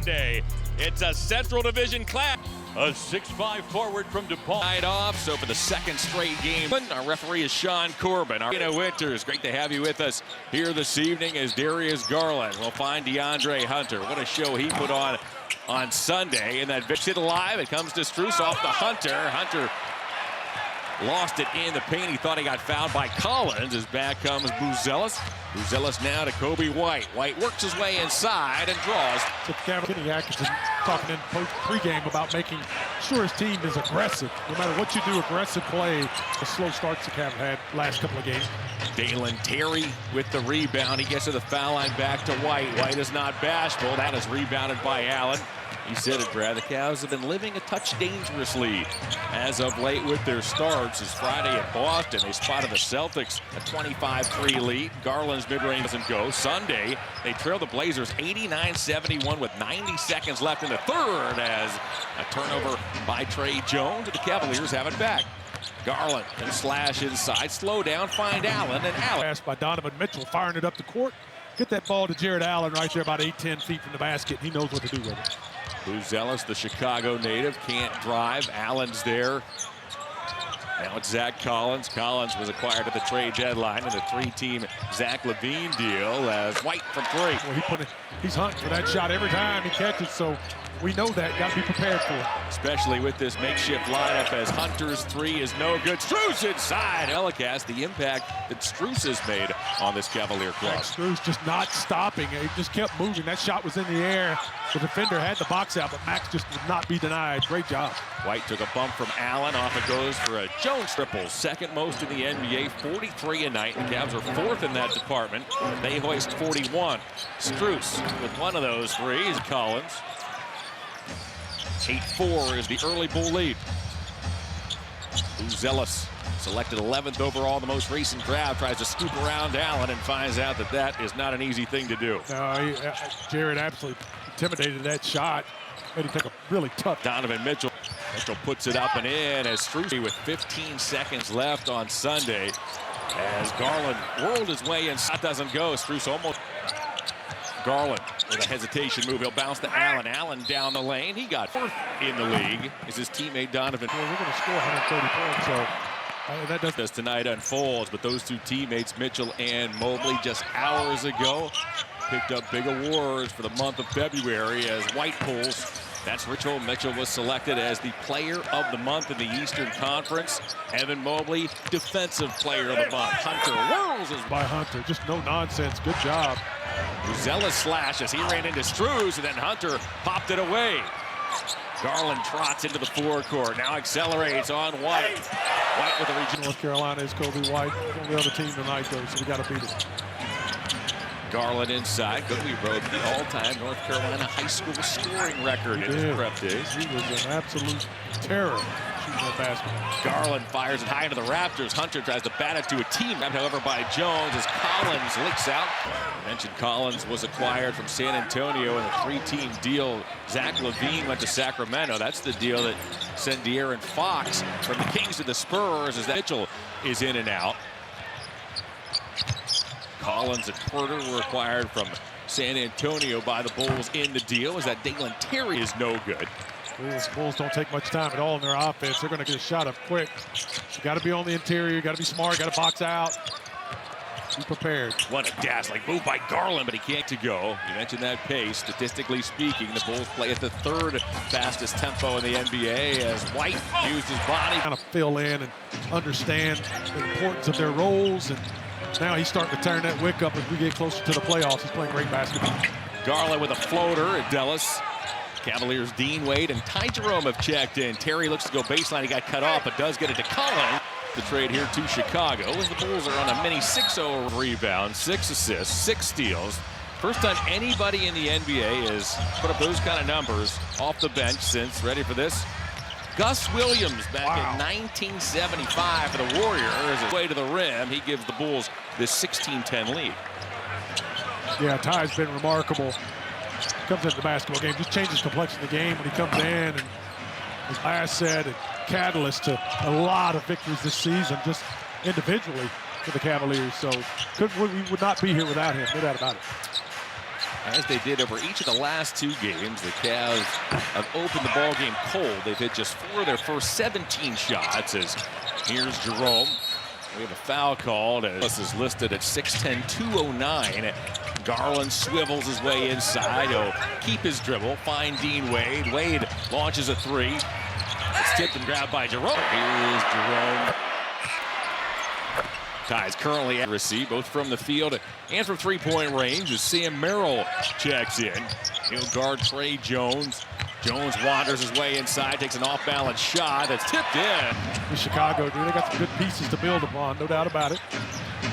Sunday. It's a Central Division clash. A 6'5" forward from DePaul. Night off, so for the second straight game, our referee is Sean Corbin. Winters, great to have you with us here this evening as Darius Garland will find DeAndre Hunter. What a show he put on Sunday. And that hit alive, it comes to Struess off the Hunter. Hunter lost it in the paint. He thought he got fouled by Collins. As back comes Buzelis. Buzelis now to Kobe White. White works his way inside and draws. Kenny Atkinson talking in pregame about making sure his team is aggressive. No matter what you do, aggressive play. The slow starts the Cavs had last couple of games. Dalen Terry with the rebound. He gets to the foul line back to White. White is not bashful. That is rebounded by Allen. He said it, Brad. The Cavs have been living a touch dangerously as of late with their starts. As Friday at Boston, they spotted the Celtics a 25-3 lead. Garland's mid-range doesn't go. Sunday, they trail the Blazers 89-71 with 90 seconds left in the third as a turnover by Trey Jones. The Cavaliers have it back. Garland and slash inside. Slow down, find Allen, and Allen. Pass by Donovan Mitchell, firing it up the court. Get that ball to Jared Allen right there about 8-10 feet from the basket. He knows what to do with it. Buzelis, the Chicago native, can't drive. Allen's there. Now it's Zach Collins. Collins was acquired at the trade deadline in the three-team Zach LaVine deal as White from three. Well, he's hunting for that shot every time he catches, so we know that. Got to be prepared for it. Especially with this makeshift lineup as Hunter's three is no good. Struess inside. Telecast the impact that Struess has made on this Cavalier club. Struess just not stopping. He just kept moving. That shot was in the air. The defender had the box out, but Max just would not be denied. Great job. White took a bump from Allen. Off it goes for a Jones triple. Second most in the NBA, 43 a night. The Cavs are fourth in that department. They hoist 41. Struess with one of those threes. Collins. 8-4 is the early Bull lead. Buzelis, selected 11th overall in the most recent draft, tries to scoop around Allen and finds out that that is not an easy thing to do. No, Jared absolutely intimidated that shot. Made him take a really tough. Donovan Mitchell. Mitchell puts it up and in as Struess with 15 seconds left on Sunday. As Garland whirled his way and shot doesn't go. Struess almost. Garland with a hesitation move. He'll bounce to Allen. Allen down the lane. He got fourth in the league. Is his teammate Donovan. Well, we're going to score 130 points, so that does. As tonight unfolds, but those two teammates, Mitchell and Mobley, just hours ago, picked up big awards for the month of February as White pulls. That's Mitchell. Mitchell was selected as the player of the month in the Eastern Conference. Evan Mobley, defensive player of the month. Hunter whirls his by Hunter. Just no nonsense. Good job. Buzelis slashes. He ran into Struess, and then Hunter popped it away. Garland trots into the forecourt. Now accelerates on White. White with the region. North Carolina is Kobe White. On the other team tonight, though, so we got to beat it. Garland inside. Kobe broke the all-time North Carolina high school scoring record in his prep days. He was an absolute terror shooting that basketball. Garland fires it high into the Raptors. Hunter tries to bat it to a team, however, by Jones as Collins licks out. I mentioned Collins was acquired from San Antonio in a three-team deal. Zach LaVine went to Sacramento. That's the deal that sent De'Aaron Fox from the Kings to the Spurs as Mitchell is in and out. Collins and Porter were acquired from San Antonio by the Bulls in the deal as that Dalen Terry is no good. The Bulls don't take much time at all in their offense. They're going to get a shot up quick. You got to be on the interior. You got to be smart. Got to box out. Be prepared. What a dazzling move by Garland, but he can't to go. You mentioned that pace. Statistically speaking, the Bulls play at the third fastest tempo in the NBA as White used his body. Kind of fill in and understand the importance of their roles, and now he's starting to turn that wick up as we get closer to the playoffs. He's playing great basketball. Garland with a floater at Dallas. Cavaliers Dean Wade and Ty Jerome have checked in. Terry looks to go baseline. He got cut off, but does get it to Collins. The trade here to Chicago as the Bulls are on a mini 6-0 rebound, 6 assists, 6 steals. First time anybody in the NBA has put up those kind of numbers off the bench since, ready for this, Gus Williams back in 1975 for the Warriors. His way to the rim, he gives the Bulls this 16-10 lead. Yeah, Ty's been remarkable. Comes into the basketball game, just changes the complexion of the game when he comes in, and as I said, a catalyst to a lot of victories this season, just individually for the Cavaliers. So we would not be here without him, no doubt about it. As they did over each of the last 2 games, the Cavs have opened the ball game cold. They've hit just 4 of their first 17 shots. As here's Jerome. We have a foul called. This is listed at 6'10", 209. Garland swivels his way inside. He'll keep his dribble. Find Dean Wade. Wade launches a 3. It's tipped and grabbed by Jerome. Here's Jerome. Ties currently at receive, both from the field and from three-point range, as Sam Merrill checks in. He'll guard Trey Jones. Jones wanders his way inside, takes an off-balance shot that's tipped in. In Chicago, dude, they got some good pieces to build upon, no doubt about it.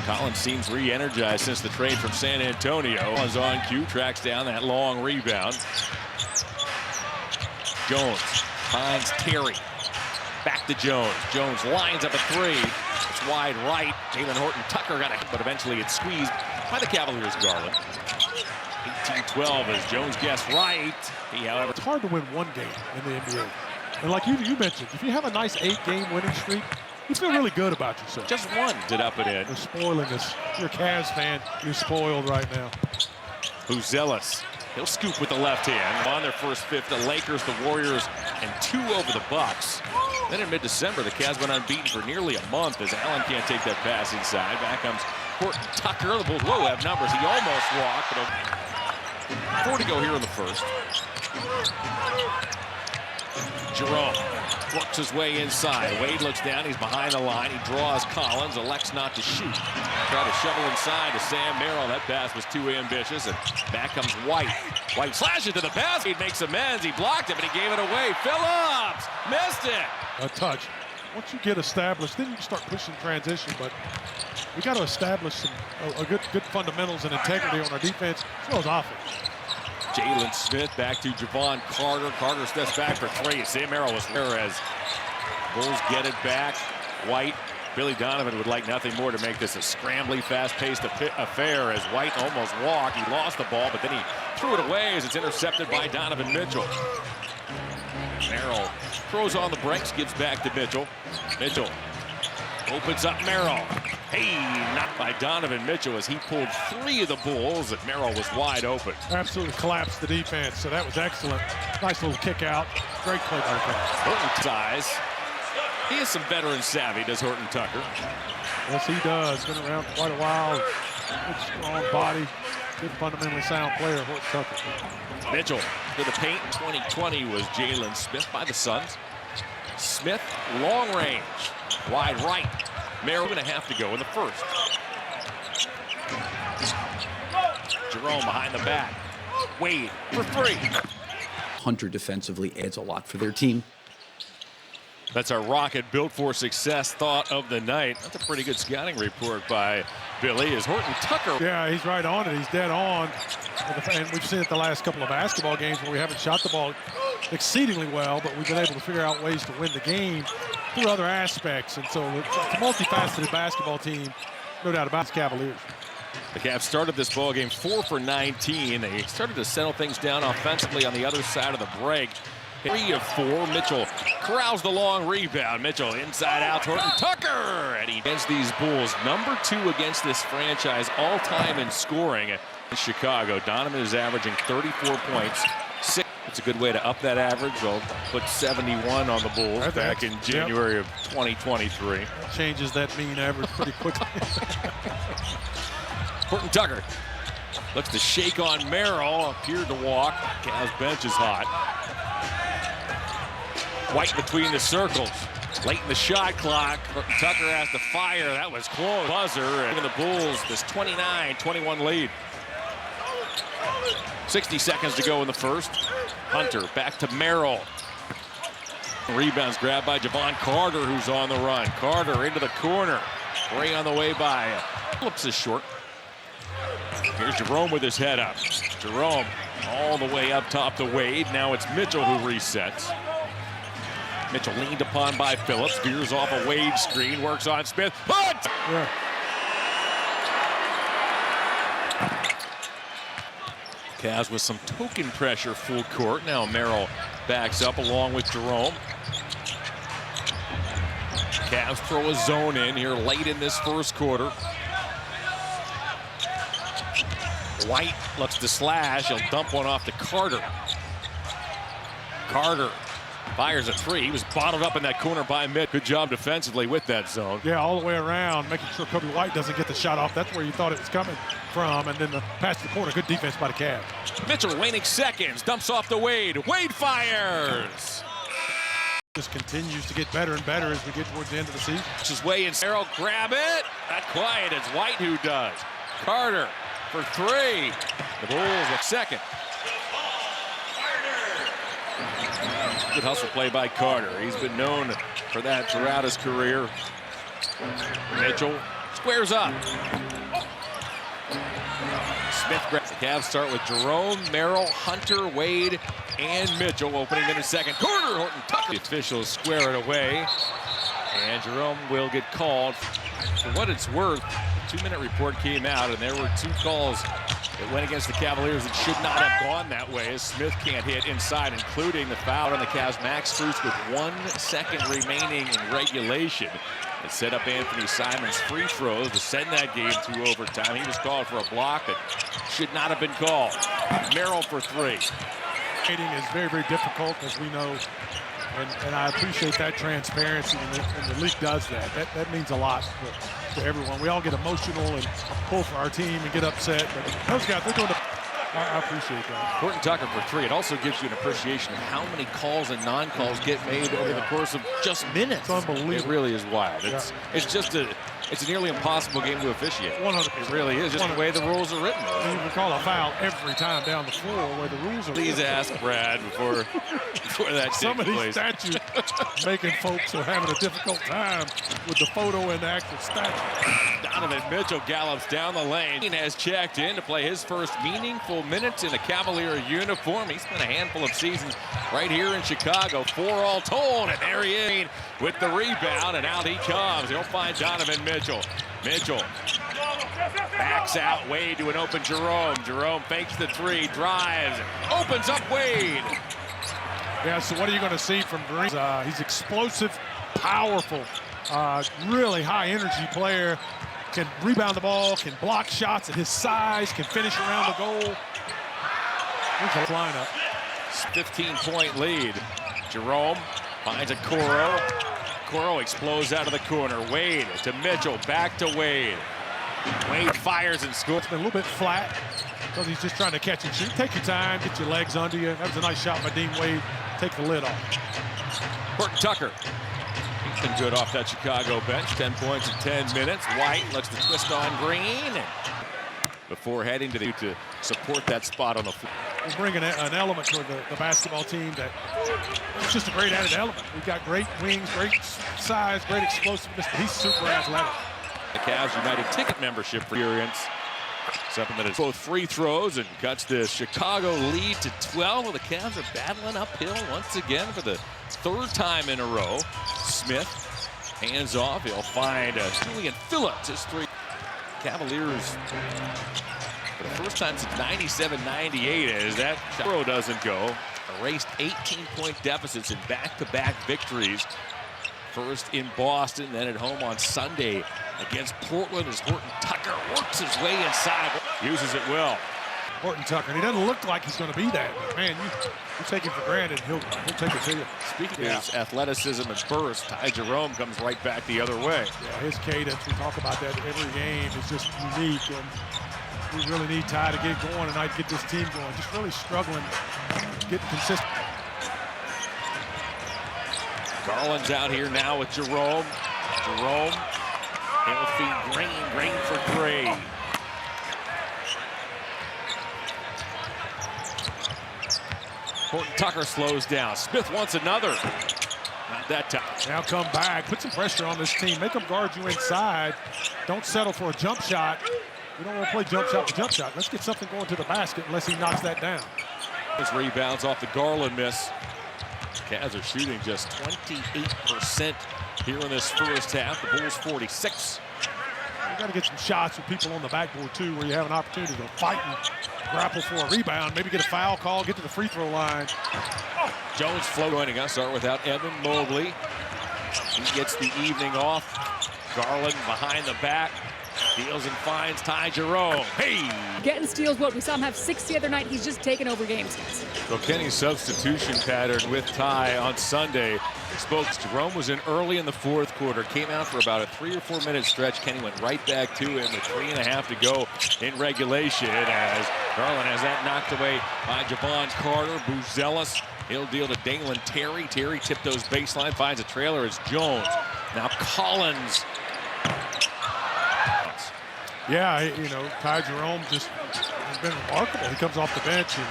Collins seems re-energized since the trade from San Antonio. Is on cue, tracks down that long rebound. Jones finds Terry. Back to Jones. Jones lines up a 3. It's wide right. Jalen Horton-Tucker got it, but eventually it's squeezed by the Cavaliers' Garland. 18-12 as Jones guessed right. However, it's hard to win one game in the NBA. And like you mentioned, if you have a nice 8-game winning streak, you feel really good about yourself. Just one did up and in. They're spoiling us. If you're a Cavs fan, you're spoiled right now. Buzelis. He'll scoop with the left hand. On their first 5, the Lakers, the Warriors, and 2 over the Bucks. Then in mid-December, the Cavs went unbeaten for nearly a month as Allen can't take that pass inside. Back comes Horton-Tucker. The Bulls will have numbers. He almost walked, but 4 to go here in the first. Jerome works his way inside. Wade looks down. He's behind the line. He draws Collins. Elects not to shoot. Try to shovel inside to Sam Merrill. That pass was too ambitious. And back comes White. White slashes to the basket. He makes amends. He blocked it, but he gave it away. Phillips missed it. A touch. Once you get established, then you can start pushing transition. But we got to establish a good fundamentals and integrity on our defense as well as offense. Jalen Smith back to Javon Carter. Carter steps back for 3. Sam Merrill was there as Bulls get it back. White. Billy Donovan would like nothing more to make this a scrambly, fast-paced affair as White almost walked. He lost the ball, but then he threw it away as it's intercepted by Donovan Mitchell. Merrill throws on the brakes, gives back to Mitchell. Mitchell opens up Merrill. Hey, knocked by Donovan Mitchell as he pulled 3 of the Bulls, and Merrill was wide open. Absolutely collapsed the defense, so that was excellent. Nice little kick out. Great play by the Cavs. Horton size. He has some veteran savvy, does Horton-Tucker. Yes, he does. Been around quite a while. Good, strong body. Good, fundamentally sound player, Horton-Tucker. Mitchell to the paint. 2020 was Jalen Smith by the Suns. Smith, long range, wide right. Merrill going to have to go in the first. Jerome behind the back. Wade for 3. Hunter defensively adds a lot for their team. That's our Rocket built for success thought of the night. That's a pretty good scouting report by Billy. Is Horton-Tucker? Yeah, he's right on it. He's dead on. And we've seen it the last couple of basketball games where we haven't shot the ball exceedingly well, but we've been able to figure out ways to win the game through other aspects. And so it's a multifaceted basketball team, no doubt about it, Cavaliers. The Cavs started this ball game 4 for 19. They started to settle things down offensively on the other side of the break. 3 of 4. Mitchell corrals the long rebound. Mitchell inside out. Horton-Tucker. And he against these Bulls. Number 2 against this franchise all-time in scoring in Chicago. Donovan is averaging 34 points. It's a good way to up that average. I'll put 71 on the Bulls back in January of 2023. That changes that mean average pretty quickly. Horton-Tucker looks to shake on Merrill. Appeared to walk. Cavs bench is hot. White between the circles. Late in the shot clock. Horton-Tucker has to fire. That was close. Buzzer. And the Bulls this 29-21 lead. 60 seconds to go in the first. Hunter back to Merrill. Rebounds grabbed by Javon Carter, who's on the run. Carter into the corner. Ray on the way by. Phillips is short. Here's Jerome with his head up. Jerome all the way up top to Wade. Now it's Mitchell who resets. Mitchell leaned upon by Phillips. Veers off a Wade screen. Works on Smith. Hunt! Yeah. Cavs with some token pressure full court. Now Merrill backs up along with Jerome. Cavs throw a zone in here late in this first quarter. White looks to slash. He'll dump one off to Carter. Carter fires a three. He was bottled up in that corner by Mitt. Good job defensively with that zone. Yeah, all the way around, making sure Kobe White doesn't get the shot off. That's where you thought it was coming from. And then the pass to the corner. Good defense by the Cavs. Mitchell waning seconds. Dumps off to Wade. Wade fires. Just continues to get better and better as we get towards the end of the season. His way in. Arrow grab it. Not quiet. It's White who does. Carter for three. The Bulls at second. Good hustle play by Carter. He's been known for that throughout his career. Mitchell squares up. Smith grabs. The Cavs start with Jerome, Merrill, Hunter, Wade, and Mitchell opening in the second quarter. Horton Tucker. The officials square it away. And Jerome will get called. For what it's worth, the 2-minute report came out, and there were 2 calls that went against the Cavaliers that should not have gone that way, as Smith can't hit inside, including the foul on the Cavs. Max Strus with 1 second remaining in regulation. It set up Anthony Simons' free throws to send that game to overtime. He was called for a block that should not have been called. Merrill for three. Rating is very, very difficult, as we know. And I appreciate that transparency, and the league does that. That means a lot to everyone. We all get emotional and pull for our team and get upset, but those guys, they're doing the... I appreciate that. Horton Tucker for three. It also gives you an appreciation of how many calls and non-calls get made over the course of just minutes. It's unbelievable. It really is wild. It's just it's a nearly impossible game to officiate. 100%. It really is, just the way the rules are written. You can call a foul every time down the floor where the rules are. Please ask Brad before that takes Some of these place. statutes making folks are having a difficult time with the photo and the actual statute. Donovan Mitchell gallops down the lane. He has checked in to play his first meaningful minutes in a Cavalier uniform. He's spent a handful of seasons right here in Chicago. 4 all told, and there he is with the rebound, and out he comes. He'll find Donovan Mitchell. Mitchell backs out Wade to an open Jerome. Jerome fakes the three, drives, opens up Wade. Yeah, so what are you going to see from Green? He's explosive, powerful, really high-energy player. Can rebound the ball, can block shots at his size, can finish around the goal. Here's the lineup. 15-point lead. Jerome finds a Coro. Coro explodes out of the corner. Wade to Mitchell, back to Wade. Wade fires and scores. It's been a little bit flat because he's just trying to catch and shoot. Take your time, get your legs under you. That was a nice shot by Dean Wade. Take the lid off. Horton Tucker. He's been good off that Chicago bench. 10 points in 10 minutes. White looks to twist on Green before heading to support that spot on the floor. We're bringing an element to the basketball team that it's just a great added element. We've got great wings, great size, great explosiveness, but he's super athletic. The Cavs United ticket membership experience. Something that is both free throws and cuts the Chicago lead to 12. Well, the Cavs are battling uphill once again for the 3rd time in a row. Smith hands off. He'll find Julian Phillips. His three. Cavaliers for the first time since 97-98 as that throw doesn't go. Erased 18-point deficits in back-to-back victories. First in Boston, then at home on Sunday against Portland as Horton Tucker works his way inside. Uses it well. Horton Tucker, and he doesn't look like he's going to be that. But man, you take him for granted, he'll take it to you. Speaking of his athleticism and burst, Ty Jerome comes right back the other way. Yeah, his cadence, we talk about that every game, is just unique. And we really need Ty to get going tonight, get this team going. Just really struggling to get consistent. Garland's out here now with Jerome. Jerome, he'll feed Green. Green for three. Horton Tucker slows down. Smith wants another. Not that time. Now come back, put some pressure on this team. Make them guard you inside. Don't settle for a jump shot. We don't want to play jump shot for jump shot. Let's get something going to the basket unless he knocks that down. His rebounds off the Garland miss. Cavs are shooting just 28% here in this first half. The Bulls 46. You got to get some shots with people on the backboard too, where you have an opportunity to fight and grapple for a rebound, maybe get a foul call, get to the free throw line. Jones joining us. Start without Evan Mobley. He gets the evening off. Garland behind the back. Steals and finds Ty Jerome. Hey! Getting steals, what we saw him have 6 the other night. He's just taking over games. So Kenny's substitution pattern with Ty on Sunday spoke. Jerome was in early in the fourth quarter, came out for about a 3 or 4 minute stretch. Kenny went right back to him with 3.5 to go in regulation as Garland has that knocked away by Javon Carter. Buzelis, he'll deal to Dalen Terry. Terry tipped those baseline, finds a trailer as Jones. Now Collins. Yeah, you know, Ty Jerome just has been remarkable. He comes off the bench and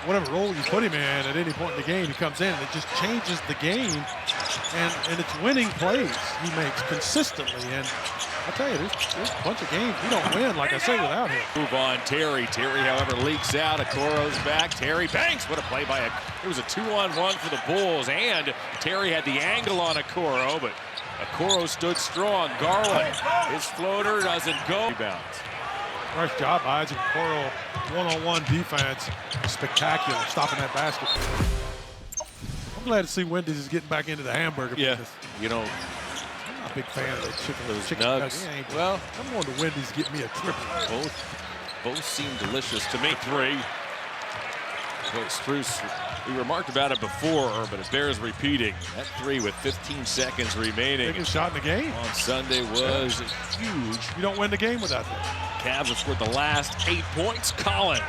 whatever role you put him in at any point in the game, he comes in and it just changes the game. And it's winning plays he makes consistently. And I'll tell you, there's a bunch of games we don't win, like I say, without him. Move on, Terry. Terry, however, leaks out. Okoro's back. Terry banks. What a play by it was a 2-on-1 for the Bulls, and Terry had the angle on Okoro, but Okoro stood strong. Garland, his floater doesn't go. Rebounds. Nice job by Isaac Okoro. One-on-one defense, spectacular, stopping that basket. I'm glad to see Wendy's is getting back into the hamburger business. You know, I'm not a big fan of those chicken nugs. nuggets. Well, I'm going to Wendy's to get me a triple. Both seem delicious to me. 3. Well, Strus, we remarked about it before, but it bears repeating. That 3 with 15 seconds remaining. Biggest shot in the game On Sunday was huge. You don't win the game without that. Cavs have scored the last 8 points. Collins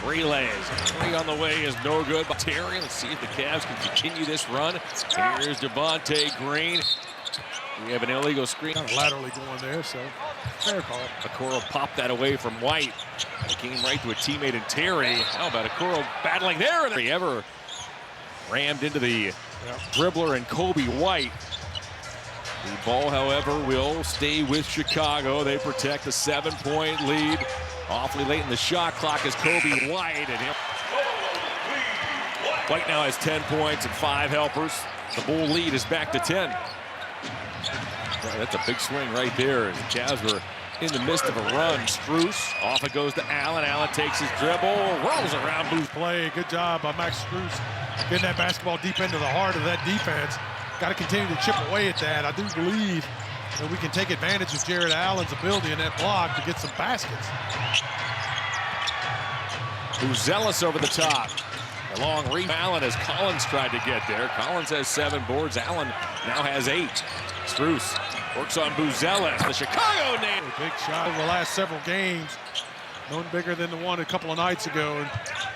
relays. 3 on the way is no good. But Terry, let's see if the Cavs can continue this run. Here's Devontae Green. We have an illegal screen. Kind of laterally going there, so fair call. Okoro popped that away from White. It came right to a teammate in Terry. How about Okoro battling there? He ever rammed into the dribbler and Kobe White. The ball, however, will stay with Chicago. They protect a 7-point lead. Awfully late in the shot clock is Kobe White. And White now has 10 points and 5 helpers. The Bull lead is back to 10. That's a big swing right there. The Cavs were in the midst of a run. Strus, off it goes to Allen. Allen takes his dribble, rolls around. Booth play. Good job by Max Strus getting that basketball deep into the heart of that defense. Got to continue to chip away at that. I do believe that we can take advantage of Jared Allen's ability in that block to get some baskets. Buzelis over the top. A long rebound. Allen as Collins tried to get there. Collins has 7 boards. Allen now has 8. Strus works on Buzelis. The Chicago name. A big shot over the last several games. None bigger than the one a couple of nights ago. And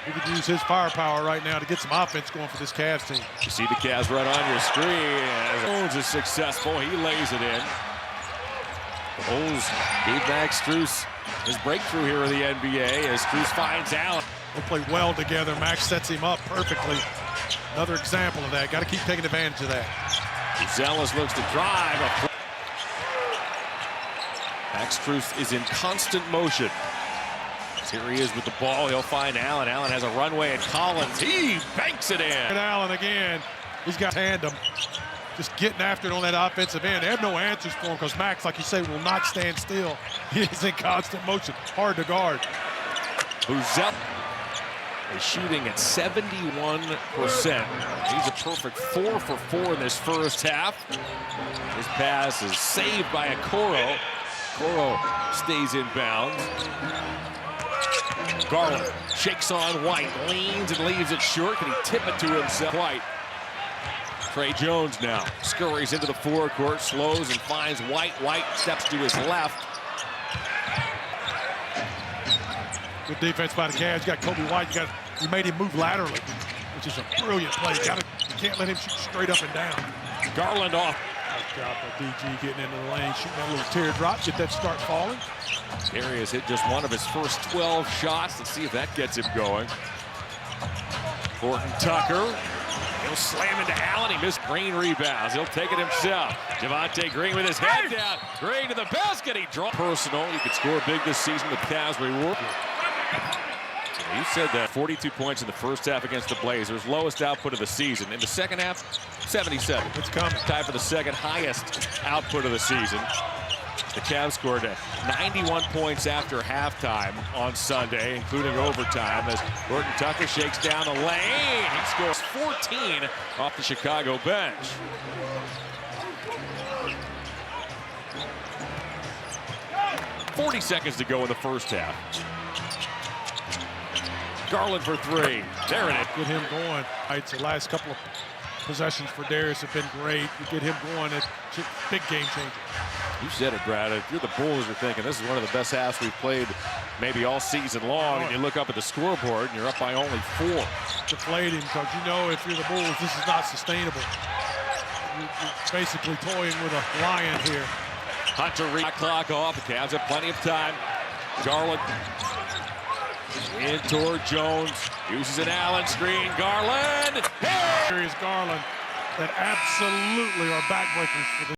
he could use his firepower right now to get some offense going for this Cavs team. You see the Cavs right on your screen. As Jones is successful. He lays it in. The Bulls gave back Strus his breakthrough here in the NBA as Strus finds Allen. They play well together. Max sets him up perfectly. Another example of that. Got to keep taking advantage of that. Buzelis looks to drive. Max Strus is in constant motion. Here he is with the ball. He'll find Allen. Allen has a runway at Collins. He banks it in. And Allen again. He's got tandem. Just getting after it on that offensive end. They have no answers for him because Max, like you say, will not stand still. He is in constant motion. Hard to guard. Buzelis is shooting at 71%. He's a perfect 4 for 4 in this first half. His pass is saved by Okoro. Okoro stays in bounds. Garland shakes on White, leans and leaves it short. Can he tip it to himself? White. Trey Jones now scurries into the forecourt, slows and finds White. White steps to his left. Good defense by the Cavs. You got Kobe White. You made him move laterally, which is a brilliant play. You can't let him shoot straight up and down. Garland off. Nice job by DG getting into the lane, shooting that little teardrop, get that start falling. Terry has hit just one of his first 12 shots. Let's see if that gets him going. Horton Tucker. He'll slam into Allen. He missed. Green rebounds. He'll take it himself. Devontae Green with his head down. Green to the basket. He draws. Personal. You could score big this season with Cavs reward. You said that 42 points in the first half against the Blazers. Lowest output of the season. In the second half, 77. It's coming. Tied for the second highest output of the season. The Cavs scored 91 points after halftime on Sunday, including overtime, as Horton Tucker shakes down the lane. He scores 14 off the Chicago bench. 40 seconds to go in the first half. Garland for three. There it is. Get him going. The last couple of possessions for Darius have been great. You get him going, it's a big game changer. You said it, Brad. If you're the Bulls, you're thinking this is one of the best halves we've played maybe all season long, and you look up at the scoreboard and you're up by only 4. Deflating, because you know if you're the Bulls, this is not sustainable. You're basically toying with a lion here. Hunter clock off. The Cavs have plenty of time. Garland in toward Jones. Uses an Allen screen. Garland. Hey! Here is Garland that absolutely are backbreakers for the